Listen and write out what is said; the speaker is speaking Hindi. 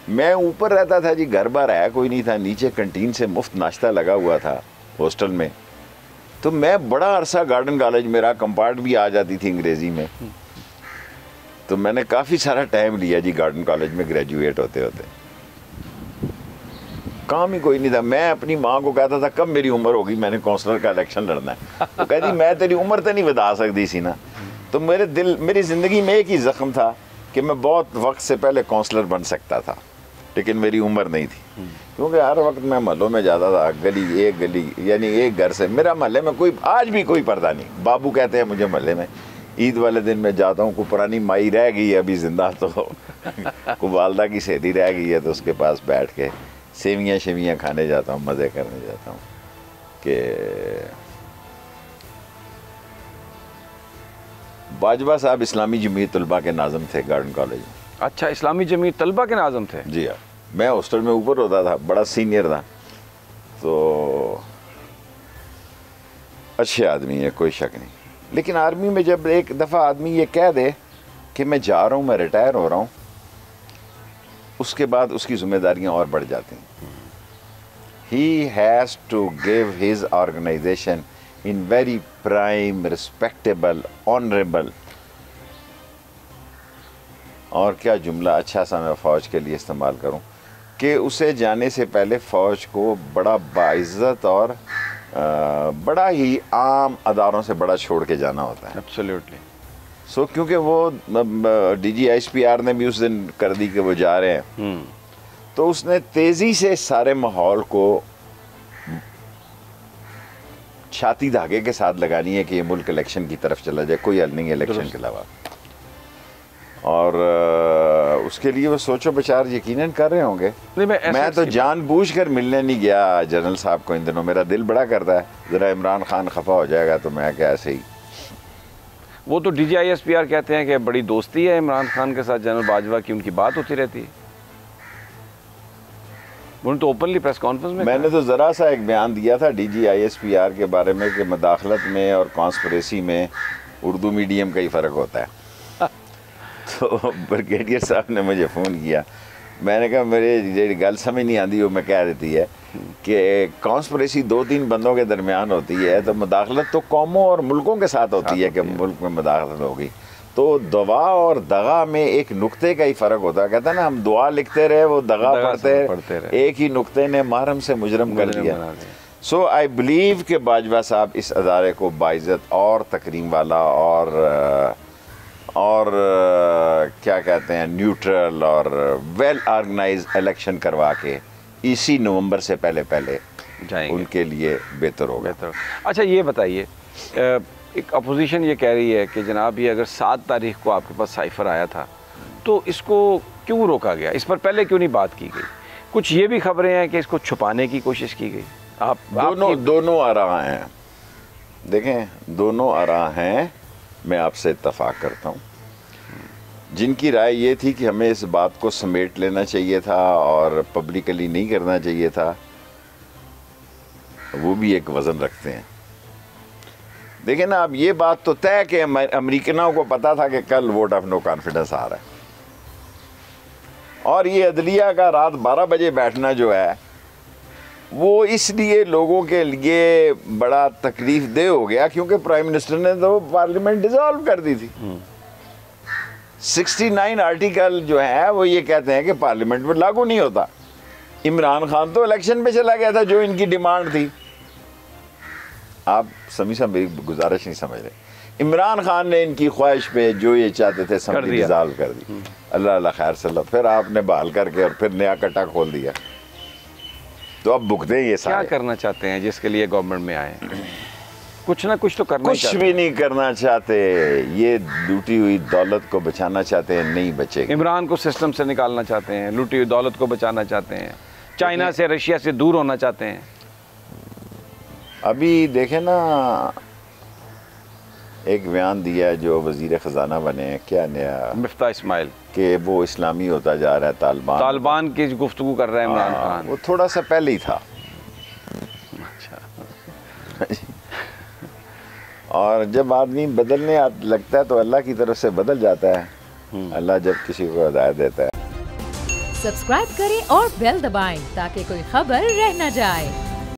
मैं ऊपर रहता था जी, घर बार है कोई नहीं था, नीचे कंटीन से मुफ्त नाश्ता लगा हुआ था हॉस्टल में। तो मैं बड़ा अरसा गार्डन कॉलेज, मेरा कंपार्ट भी आ जाती थी अंग्रेज़ी में, तो मैंने काफ़ी सारा टाइम लिया जी गार्डन कॉलेज में ग्रेजुएट होते होते। काम ही कोई नहीं था। मैं अपनी माँ को कहता था कब मेरी उम्र होगी, मैंने काउंसलर का इलेक्शन लड़ना है। वो कहती मैं तेरी उम्र तो नहीं बता सकती सी ना। तो मेरी ज़िंदगी में एक ही ज़ख्म था कि मैं बहुत वक्त से पहले काउंसलर बन सकता था, लेकिन मेरी उम्र नहीं थी, क्योंकि हर वक्त मैं महलों में जाता था, गली यानी एक घर से, मेरा महल्ले में कोई आज भी कोई पर्दा नहीं। बाबू कहते हैं मुझे महल्ले में, ईद वाले दिन मैं जाता हूँ, कोई पुरानी माई रह गई है अभी जिंदा, तो कोई वालदा की सहेली रह गई है, तो उसके पास बैठ के सेवियाँ खाने जाता हूँ, मज़े करने जाता हूँ। कि बाजवा साहब इस्लामी जमीयत तलबा के नाज़म थे गार्डन कॉलेज में। अच्छा, इस्लामी जमीयत तलबा के नाज़म थे? जी हाँ, मैं हॉस्टल में ऊपर होता था, बड़ा सीनियर था, तो अच्छे आदमी है, कोई शक नहीं। लेकिन आर्मी में जब एक दफ़ा आदमी ये कह दे कि मैं जा रहा हूँ, मैं रिटायर हो रहा हूँ, उसके बाद उसकी जिम्मेदारियाँ और बढ़ जाती हैं। He has to give his organisation in very prime, respectable, honourable, और क्या जुमला अच्छा सा मैं फ़ौज के लिए इस्तेमाल करूं, कि उसे जाने से पहले फ़ौज को बड़ा बाइज़्ज़त और बड़ा ही आम अदारों से बड़ा छोड़ के जाना होता है। एब्सोल्युटली। क्योंकि वो DGISPR ने भी उस दिन कर दी कि वो जा रहे हैं, तो उसने तेज़ी से सारे माहौल को छाती धागे के साथ लगानी है कि ये मुल्क इलेक्शन की तरफ चला जाए, कोई हल नहीं है इलेक्शन के अलावा। और उसके लिए वो सोचो विचार यकीनन कर रहे होंगे। मैं तो जानबूझकर मिलने नहीं गया जनरल साहब को इन दिनों, मेरा दिल बड़ा करता है, ज़रा इमरान खान खफा हो जाएगा तो मैं क्या ऐसे ही। वो तो DGISPR कहते हैं कि बड़ी दोस्ती है इमरान खान के साथ जनरल बाजवा की, उनकी बात होती रहती है। उन्होंने तो ओपनली प्रेस कॉन्फ्रेंस में मैंने तो ज़रा सा एक बयान दिया था DGISPR के बारे में कि मदाखलत में और कॉन्स्पिरेसी में उर्दू मीडियम का ही फ़र्क होता है। तो ब्रिगेडियर साहब ने मुझे फ़ोन किया, मैंने कहा मेरे गल समझ नहीं आती, वो मैं कह देती है कि कॉन्स्पिरेसी 2-3 बंदों के दरमियान होती है, तो मदाखलत तो कौमों और मुल्कों के साथ होती है कि मुल्क में मदाखलत होगी। तो दवा और दगा में एक नुक्ते का ही फ़र्क होता है। कहता है ना, हम दुआ लिखते रहे, वो दगा पढ़ते रहे, एक ही नुक्ते ने महरम से मुजरम कर दिया। सो आई बिलीव कि बाजवा साहब इस अदारे को बाइज़्ज़त और तकरीम वाला और क्या कहते हैं, न्यूट्रल और वेल ऑर्गेनाइज इलेक्शन करवा के इसी नवंबर से पहले जाएंगे, उनके लिए बेहतर होगा। अच्छा, ये बताइए, एक अपोजिशन ये कह रही है कि जनाब ये अगर 7 तारीख को आपके पास साइफर आया था तो इसको क्यों रोका गया, इस पर पहले क्यों नहीं बात की गई? कुछ ये भी खबरें हैं कि इसको छुपाने की कोशिश की गई। आप दोनों आरा हैं, देखें दोनों आरा हैं, मैं आपसे इत्तफाक करता हूँ। जिनकी राय ये थी कि हमें इस बात को समेट लेना चाहिए था और पब्लिकली नहीं करना चाहिए था, वो भी एक वज़न रखते हैं। देखिए ना, अब ये बात तो तय कि अमेरिकनों को पता था कि कल वोट ऑफ नो कॉन्फिडेंस आ रहा है, और ये अदलिया का रात 12 बजे बैठना जो है वो इसलिए लोगों के लिए बड़ा तकलीफ दे हो गया क्योंकि प्राइम मिनिस्टर ने तो पार्लियामेंट डिसॉल्व कर दी थी। 69 आर्टिकल जो है वो ये कहते हैं कि पार्लियामेंट में लागू नहीं होता। इमरान खान तो इलेक्शन पे चला गया था, जो इनकी डिमांड थी। आप समीसा मेरी गुजारिश नहीं समझ रहे, इमरान खान ने इनकी ख्वाहिश पे जो ये चाहते थे सब डिसॉल्व कर दी। अल्लाह खैर सल्ला, फिर आपने बहाल करके और फिर नया कट्टा खोल दिया, तो अब भुगते ये सारे। क्या करना चाहते हैं जिसके लिए गवर्नमेंट में आए? कुछ ना कुछ तो करना, कुछ भी नहीं करना चाहते, ये लूटी हुई दौलत को बचाना चाहते हैं, नहीं बचेगी। इमरान को सिस्टम से निकालना चाहते हैं, लूटी हुई दौलत को बचाना चाहते हैं, चाइना से रशिया से दूर होना चाहते हैं। अभी देखें ना, एक बयान दिया है जो वजीर ख़जाना बने हैं, क्या नया, मिफ्ता इस्माइल, कि वो इस्लामी होता जा रहा है, तालिबान की गुफ्तगू कर रहा है इमरान खान। वो थोड़ा सा पहले ही था। अच्छा। और जब आदमी बदलने लगता है तो अल्लाह की तरफ से बदल जाता है। अल्लाह जब किसी को हिदायत देता है। सब्सक्राइब करें और बेल दबाएं ताकि कोई खबर रह न जाए।